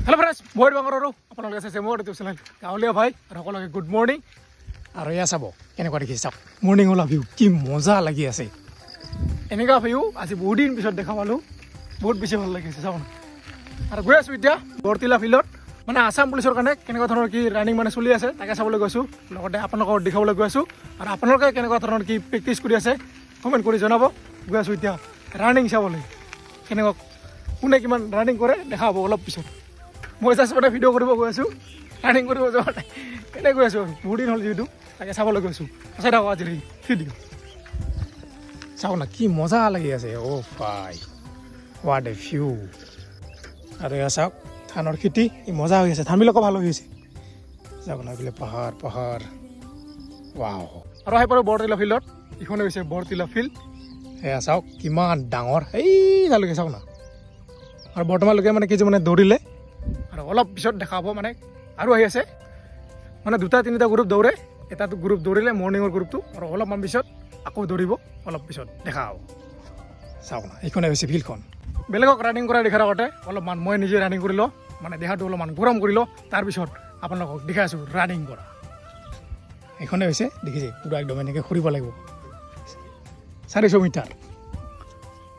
hello friends মই বাংগালুৰু আপোনালোকে আছে মোৰ ইউটিউব চেনেল গাঁৱলীয়া ভাই আৰু সকলোকে গুড মৰ্নিং আৰু এয়া চাব কেনেকুৱা দেখিছে চাওক মৰ্নিং ওলা ভিউ কি মজা লাগি আছে এনেকুৱা ভিউ আজি বহুত দিন পিছত দেখা পালো বহুত বেছি ভাল লাগিছে চাওক আৰু গৈ আছো এতিয়া বৰতিলা ফিল্ডত মানে আসাম পুলিচৰ কাৰণে কেনেকুৱা ধৰণৰ কি ৰানিং মানে চলি আছে তাকে চাবলৈ গৈছো লগতে আপোনালোকক দেখাবলৈ গৈ আছো আৰু আপোনালোকে কেনেকুৱা ধৰণৰ কি প্ৰেক্টিছ কৰি আছে কমেণ্ট কৰি জনাব গৈ আছো এতিয়া ৰানিং চাবলৈ কেনেকুৱা কোনে কিমান ৰানিং কৰে দেখাব অলপ পিছত মই জাষ্ট মানে ভিডিঅ' কৰিব গৈ আছো ৰানিং কৰিব যোৱা নাই এনেই গৈ আছো বহুত দিন হ'ল যিহেতু তাকে চাবলৈ গৈছো চাই থাকক আজিৰ ভিডিঅ' চাওক না কি মজা লাগি আছে অ' ভাই হোৱাট এ ভিউ আৰু এয়া চাওক ধানৰ খেতি কি মজা হৈ আছে ধানবিলাকো ভাল হৈ আছে চাওক না এইফালে পাহাৰ পাহাৰ ৱাও আৰু আহি পাৰো বৰতিলা ফিল্ডত ইখনে হৈছে বৰতিলা ফিল্ড এয়া চাওক কিমান ডাঙৰ এই তালৈকে চাওক না আৰু বৰ্তমানলৈকে মানে কিছুমানে দৌৰিলে আৰু অলপ পিছত দেখাব মানে আৰু আহি আছে মানে দুটা তিনিটা গ্ৰুপ দৌৰে এটা গ্ৰুপ দৌৰিলে মৰ্ণিঙৰ গ্ৰুপটো আৰু অলপমান পিছত আকৌ দৌৰিব অলপ পিছত দেখা হ'ব চাওক না এইখনে হৈছে ফিল্ডখন বেলেগক ৰানিং কৰা দেখাৰ আগতে অলপমান মই নিজে ৰানিং কৰি লওঁ মানে দেহাটো অলপমান গৰম কৰি লওঁ তাৰপিছত আপোনালোকক দেখাই আছোঁ ৰানিং কৰা এইখনে হৈছে দেখিছে পুৰা একদম এনেকৈ ঘূৰিব লাগিব 400 মিটাৰ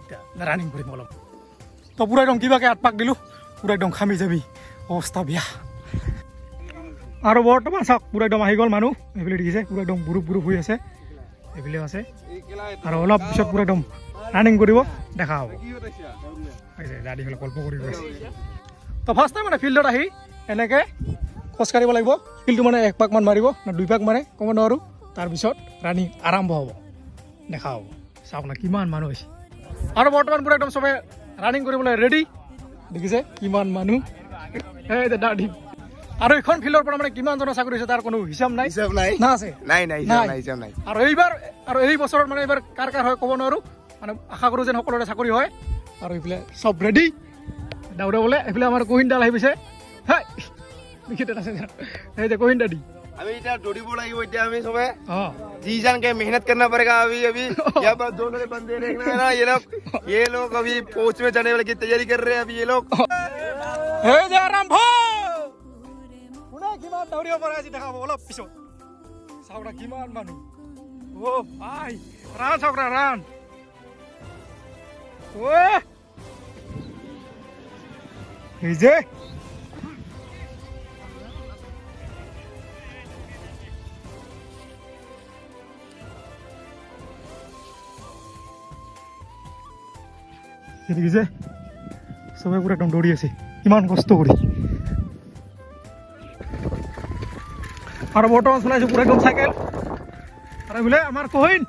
এতিয়া ৰানিং কৰিম অলপ তো পুৰা একদম কিবাকৈ আঠপাক দিলোঁ পুৰা একদম খামি যাবি অৱস্থা বেয়া আৰু বৰ্তমান চাওক পুৰা একদম আহি গ'ল মানুহ এইফালে দেখিছে পুৰা একদম গ্ৰুপ হৈ আছে এইফালেও আছে আৰু অলপ পিছত পুৰা একদম ৰানিং কৰিব দেখা হ'ব দাদীফালে কল্প কৰি গৈ আছে তো ফাৰ্ষ্ট টাইম মানে ফিল্ডত আহি এনেকৈ খোজকাঢ়িব লাগিব ফিল্ডটো মানে 1 পাকমান মাৰিব না 2 পাক মাৰে ক'ব নোৱাৰোঁ তাৰপিছত ৰানিং আৰম্ভ হ'ব দেখা হ'ব চাওক না কিমান মানুহ হৈছে আৰু বৰ্তমান পুৰা একদম চবে ৰানিং কৰিবলৈ ৰেডি দেখিছে কিমান মানুহ এই দাদী আৰু এখন ফিল্ডৰ পৰা মানে কিমান জনৰ চাকৰি হৈছে তাৰ কোনো হিচাপ নাই না আছে নাই আৰু এইবাৰ আৰু এই বছৰত মানে এইবাৰ কাৰ হয় ক'ব নোৱাৰোঁ মানে আশা কৰোঁ যেন সকলোৰে চাকৰি হয় আৰু এইফালে চব ৰেডি দৌৰাবলৈ এইফালে আমাৰ কহিনদাল আহি গৈছে হয় যে কহিন দাদি अभी इधर दौड़ी बोलाई वो इधर हमें सुबह जी जान के मेहनत करना पड़ेगा अभी यहाँ पर दोनों बंदे देखना है ना ये लोग अभी पोस्ट में जाने वाले की तैयारी कर रहे हैं अभी ये लोग দৌৰিব পৰা আজি দেখাব অলপ পিছত চাওক না কিমান মানুহ অ' ভাই ৰান চাওক না ৰান এই যে দেখিছে চবে পুৰা একদম দৌৰি আছে ইমান কষ্ট কৰি আৰু বৰ্তমান চলাইছো পুৰা একদম চাইকেল আৰু বোলে আমাৰ কহিন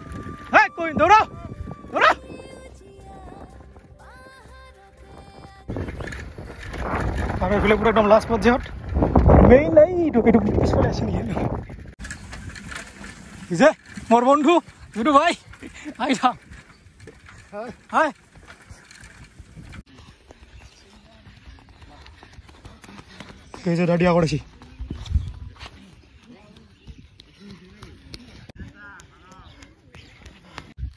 দৌৰা আৰু এইফালে পুৰা একদম লাষ্ট পৰ্যায়ত মেইন নাই এইটো পিছফালে আছে নেকি যে মোৰ বন্ধু যিটো ভাই আহি থাক হয় এই যে দাঁড়িয়ে কৰেছি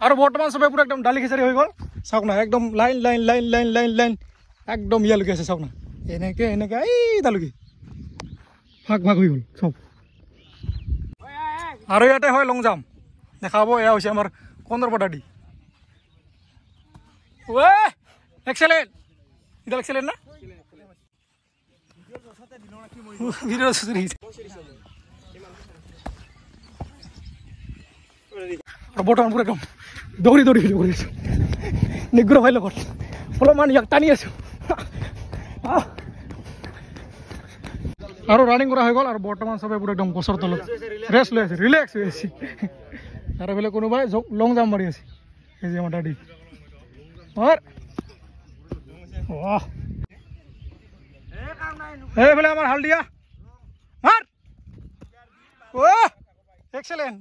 আৰু বৰ্তমান সবে পুৰো একদম ডালি খিচাৰি হৈ গ'ল চাওক না একদম line line line line line line একদম ইয়ালৈকে আছে চাওক না এনেকৈ এনেকৈ এই তালৈকে ভাগ হৈ গ'ল চব আৰু ইয়াতে হয় লং জাম্প দেখাব এয়া হৈছে আমাৰ কন্দৰ্প দাদি এক্সেলেণ্ট ইডাল এক্সেলেণ্ট না বৰ্তমান পুৰা একদম দৌৰি ভিডিঅ' কৰি আছো নিগ্ৰ ভাই লগত অলপমান ইয়াক টানি আছো আৰু ৰানিং কৰা হৈ গ'ল আৰু বৰ্তমান চবে পুৰা একদম গছৰ তলত ৰেষ্ট লৈ আছে ৰিলেক্স হৈ আছে আৰু এইফালে কোনোবাই লং জাম্প মাৰি আছে এই যে আমাৰ দাদি এইফালে আমাৰ হালদিয়া এক্সেলেণ্ট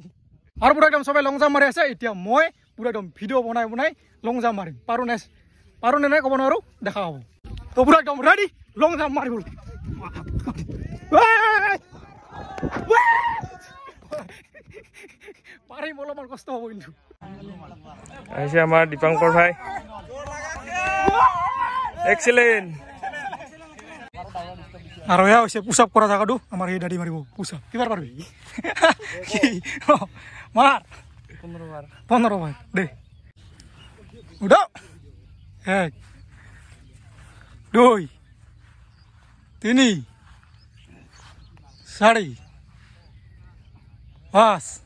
আৰু পুৰা একদম চবে লং জাম্প মাৰি আছে এতিয়া মই পুৰা একদম ভিডিঅ' বনাই লং জাম্প মাৰিম পাৰোঁ নে নাই ক'ব নোৱাৰোঁ দেখা হ'ব তো পুৰা একদম ৰেডি লং জাম্প মাৰিব পাৰিম অলপমান কষ্ট হ'ব কিন্তু আহিছে আমাৰ দীপাংকৰ ভাই এক্সেলেণ্ট আৰু এয়া হৈছে পুচাপ কৰা জেগাটো আমাৰ এই দাদি মাৰিব পুচাপ কিবাৰ পাৰবি মাৰ 15 বাৰ দে উঠ 1 2 3 4 5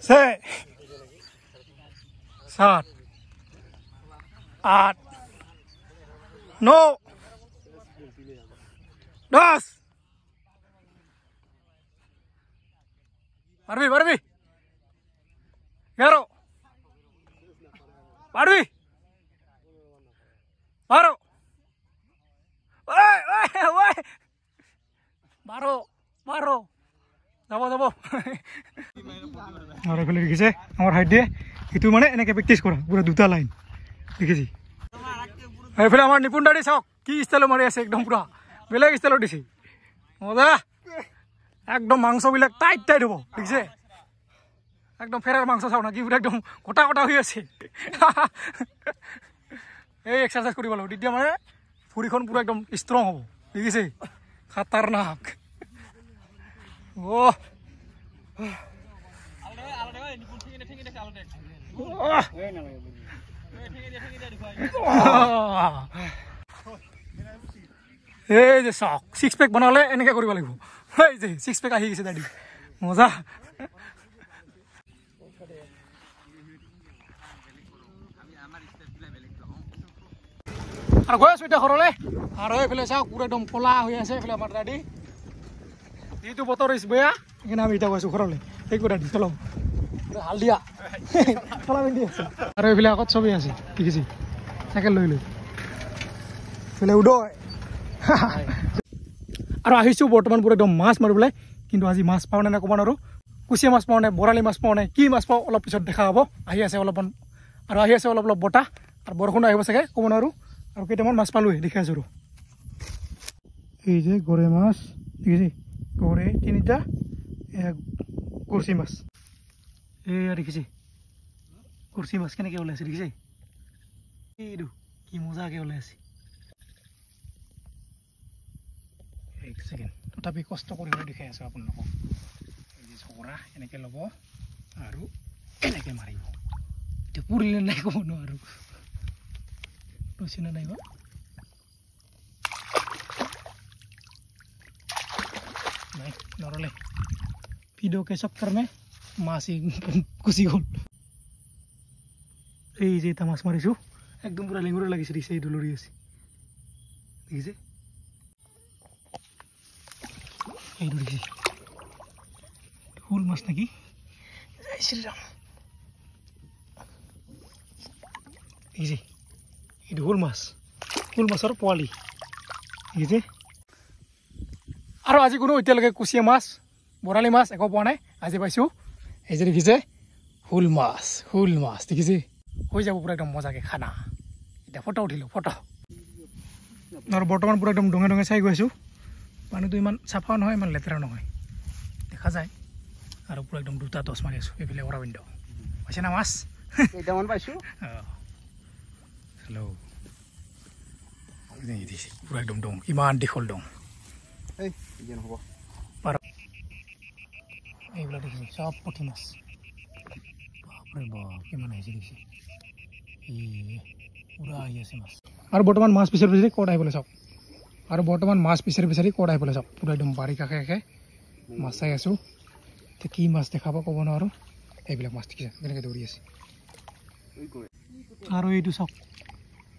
6 7 8 9 10 পারবি 11 পারবি 12 ওই 12 যাব আর এফালে দেখিছে আমার হাইট দিয়ে এটু মানে এনেকে প্র্যাকটিস করা পুরো দুটা লাইন দেখিছি এফালে আমার নিপুণ দাড়ি চাওক কি স্টাইল মারি আছে একদম পুরা বেলেগ স্টাইলত দিছে মজা একদম মাংসবিলাক টাইট টাইট হব দেখিছে একদম ফেরার মাংস চাও না কি পুরো একদম গোটা গোটা হয়ে আছে এই এক্সারসাইজ কৰিব লাগিব তেতিয়া মানে ফুৰিখন পুৰো একদম স্ট্ৰং হব দেখিছে খাতাৰনাক ও এই যে চাওক 6 পেক বনালে এনেকে কৰিব লাগিব এই যে 6 পেক আহি গৈছে দাদি মজা আৰ গৈ আছো এতিয়া ঘৰলৈ আৰু এইফালে চাওক পুৰো একদম কলা হৈ আছে এইফালে আমাৰ দাদি এইটো বতৰ ইস বেয়া সেইকাৰণে আমি এতিয়া গৈ আছো ঘৰলৈ এই দাদি চলাও হালদিয়া চলা পিন্ধি আছে আৰু এইফালে আগত চবেই আছে দেখিছি চাইকেল লৈ এইফালে উদয় আৰু আহিছোঁ বৰ্তমান পুৰো একদম মাছ মাৰিবলৈ কিন্তু আজি মাছ পাওঁ নে ক'ব নোৱাৰোঁ কুচিয়া মাছ পাওঁ নে বৰালি মাছ পাওঁ নে কি মাছ পাওঁ অলপ পিছত দেখা হ'ব আহি আছে অলপমান আৰু আহি আছে অলপ অলপ বতাহ আৰু বৰষুণ আহিব চাগে ক'ব নোৱাৰোঁ আৰু কেইটামান মাছ পালোঁহে দেখি আছোঁ এই যে গৰৈ মাছ দেখিছে গৰৈ 3টা কুৰ্চি মাছ এয়া দেখিছে কুৰ্চি মাছ কেনেকৈ ওলাইছে দেখিছে এইটো কি মজাকৈ ওলাই আছে এক ছেকেণ্ড তথাপি কষ্ট কৰি দেখাই আছোঁ আপোনালোকক এই যে চকৰা এনেকৈ ল'ব আৰু এনেকৈ মাৰিব এতিয়া পুৰিলে নাই ক'ব নোৱাৰোঁ রসিনা নাই নাই নরলে ভিডিও के चक्कर में मासी गुसी गल এই যে এটা মাছ মারিছো একদম পুরা লিঙ্গুরে লাগিছে দিছে এই ডলরি আছে দেখিছে এই ডলরি ফুল মাছ নাকি জয় শ্রীরাম এই যে এটা হুল মাছৰ পোৱালি দেখিছে আৰু আজি কোনো এতিয়ালৈকে কুচিয়া মাছ বৰালি মাছ একো পোৱা নাই আজি পাইছোঁ এই যে দেখিছে হুল মাছ দেখিছে হৈ যাব পুৰা একদম মজাকৈ খানা এতিয়া ফটো উঠিলোঁ ফটো আৰু বৰ্তমান পুৰা একদম ডঙে ডঙে চাই গৈ আছোঁ পানীটো ইমান চাফা নহয় ইমান লেতেৰা নহয় দেখা যায় আৰু পুৰা একদম দুটা টচ মাৰি আছোঁ এইফালে অৰবিন্দ পাইছে না মাছ কেইটামান পাইছোঁ হেল্ল' পুৰা একদম ডং ইমান দীঘল ডং এইবিলাক দেখিছে চব পুঠি মাছ বাপৰে বাপ কিমান আহিছে দেখিছে পুৰা আহি আছে মাছ আৰু বৰ্তমান মাছ বিচাৰি বিচাৰি ক'ত আহিবলৈ চাওক আৰু বৰ্তমান মাছ বিচাৰি বিচাৰি ক'ত আহিবলৈ চাওক পুৰা একদম বাৰিষা কাষে মাছ চাই আছোঁ এতিয়া কি মাছ দেখাব ক'ব নোৱাৰোঁ এইবিলাক মাছ দেখিছে কেনেকৈ দৌৰি আছে আৰু এইটো চাওক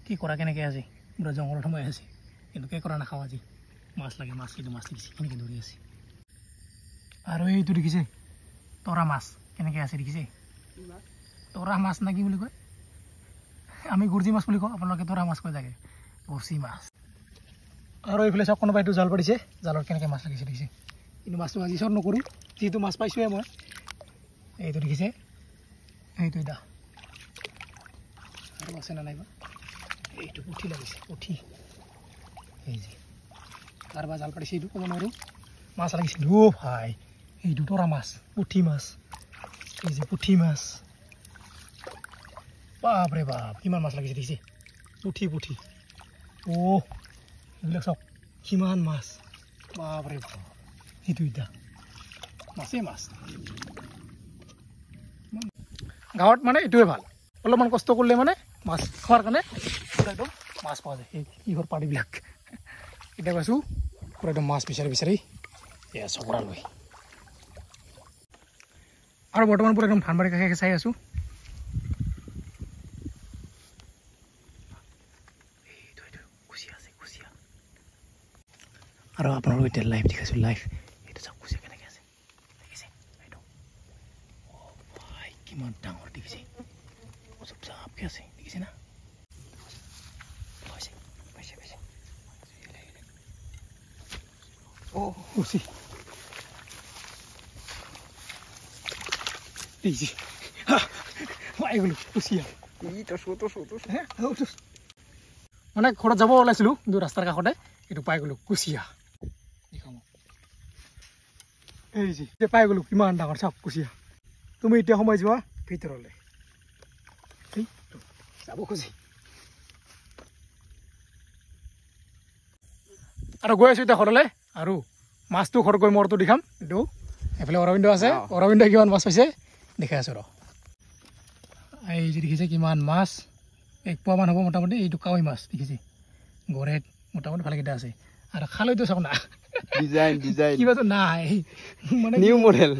কি কৰা কেনেকৈ আছে পুৰা জংঘলত সোমাই আছে কিন্তু কে কৰা নাখাওঁ আজি মাছ লাগে মাছ কিন্তু মাছ দেখিছে কেনেকৈ দৌৰি আছে আৰু এইটো দেখিছে তৰা মাছ কেনেকৈ আছে দেখিছে তৰা মাছ না কি বুলি কয় আমি গুৰ্জি মাছ বুলি কওঁ আপোনালোকে তৰা মাছ কৈ থাকে গুৰ্জি মাছ আৰু এইফালে চাওক কোনোবাই এইটো জাল পাতিছে জালত কেনেকৈ মাছ লাগিছে দেখিছে কিন্তু মাছটো আজি চৰ নকৰোঁ যিহেতু মাছ পাইছোঁহে মই এইটো দেখিছে এইটো এটা আৰু আছে না নাইবা এইটো পুঠি লাগিছে পুঠি এই যে কাৰোবাৰ জাল পাতিছে এইটো ক'ব নোৱাৰোঁ মাছ লাগিছিল অ' ভাই এইটো তৰা মাছ পুঠি মাছ এই যে পুঠি মাছ বাপৰে বাপ কিমান মাছ লাগিছে দেখিছে পুঠি অ' এইবিলাক চাওক কিমান মাছ বাপৰে সেইটো এতিয়া মাছেই মাছ গাঁৱত মানে এইটোৱে ভাল অলপমান কষ্ট কৰিলে মানে মাছ খোৱাৰ কাৰণে পুৰা একদম মাছ পোৱা যায় এই কিহৰ পানীবিলাক এতিয়া পাইছোঁ পুৰা একদম মাছ বিচাৰি বিচাৰি এয়া চকৰা লৈ আৰু বৰ্তমান পুৰা একদম ধানবাৰী কাষে চাই আছোঁ আৰু আপোনালোকক এতিয়া লাইভ দেখাইছোঁ লাইভ এইটো চাওক কুচিয়া কেনেকৈ আছে দেখিছে এইটো ভাই কিমান ডাঙৰ দেখিছে চব চাপকৈ আছে দেখিছে না কুচি দেখিছে পাই গ'লো কুচিয়া মানে ঘৰত যাব ওলাইছিলোঁ কিন্তু ৰাস্তাৰ কাষতে এইটো পাই গ'লো কুচিয়া এই যে এতিয়া পাই গ'লো কিমান ডাঙৰ চাপ কুচিয়া তুমি এতিয়া সোমাই যোৱা ভিতৰলৈ যাব খুজি আৰু গৈ আছোঁ এতিয়া ঘৰলৈ আৰু মাছটো ঘৰত গৈ মৰটো দেখাম এইটো এইফালে অৰবিন্দ আছে অৰবিন্দই কিমান মাছ পাইছে দেখাই আছোঁ ৰ এই যে দেখিছে কিমান মাছ 1 পোৱামান হ'ব মোটামুটি এইটো কাৱৈ মাছ দেখিছে গড়েত মোটামুটি ভালেকেইটা আছে আৰু খালৈতো চাওক না ডিজাইন কিবাতো নাই মানে নিউ মডেল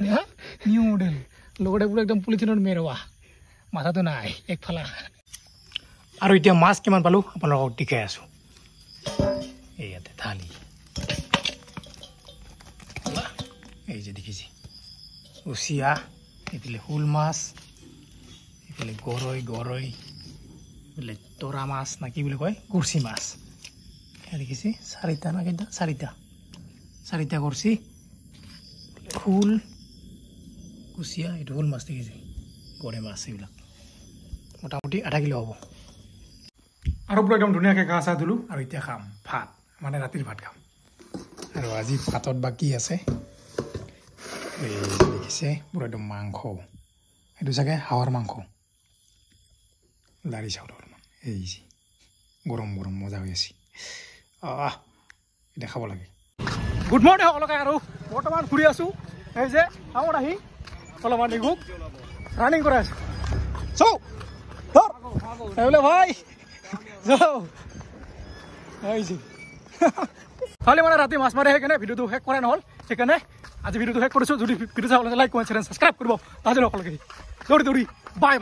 লগতে পুৰা একদম পলিথিনত মেৰুৱা মাথাটো নাই একফালা আৰু এতিয়া মাছ কিমান পালোঁ আপোনালোকক দেখাই আছোঁ ইয়াতে থালি এই যে দেখিছে কুচিয়া এইফালে শোল মাছ এইফালে গৰৈ এইফালে তৰা মাছ না কি বুলি কয় কুৰ্চি মাছ দেখিছে চাৰিটা না কেইটা চাৰিটা কুৰ্চি শোল কুচিয়া এইটো শোল মাছ দেখিছে গৰৈ মাছ এইবিলাক মোটামুটি 0.5 কিলো হ'ব আৰু পুৰা একদম ধুনীয়াকৈ গা চা ধুলোঁ আৰু এতিয়া খাম ভাত মানে ৰাতিৰ ভাত খাম আৰু আজি ভাতত বাকী আছে এই দেখিছে পুৰা একদম মাংস এইটো চাগে হাঁহৰ মাংস লাৰি চাউল অলপমান এই যে গৰম মজা হৈ আছে এতিয়া খাব লাগে গুড মৰ্ণিং সকলোকে আৰু বৰ্তমান ফুৰি আছোঁ এই যে টাউনত আহি অলপমান নিঘোক ৰানিং কৰাই আছোঁ চৌ ধৰ ভাই খালি মানে ৰাতি মাছ মাৰি সেইকাৰণে ভিডিঅ'টো শেষ কৰা নহ'ল সেইকাৰণে আজি ভিডিঅ'টো শেষ কৰিছোঁ যদি ভিডিঅ' চাবলৈ লাইক কমেণ্ট শ্বেয়াৰ ছাবস্ক্ৰাইব কৰিব তাহাঁতি সকলোকে দৌৰি বাই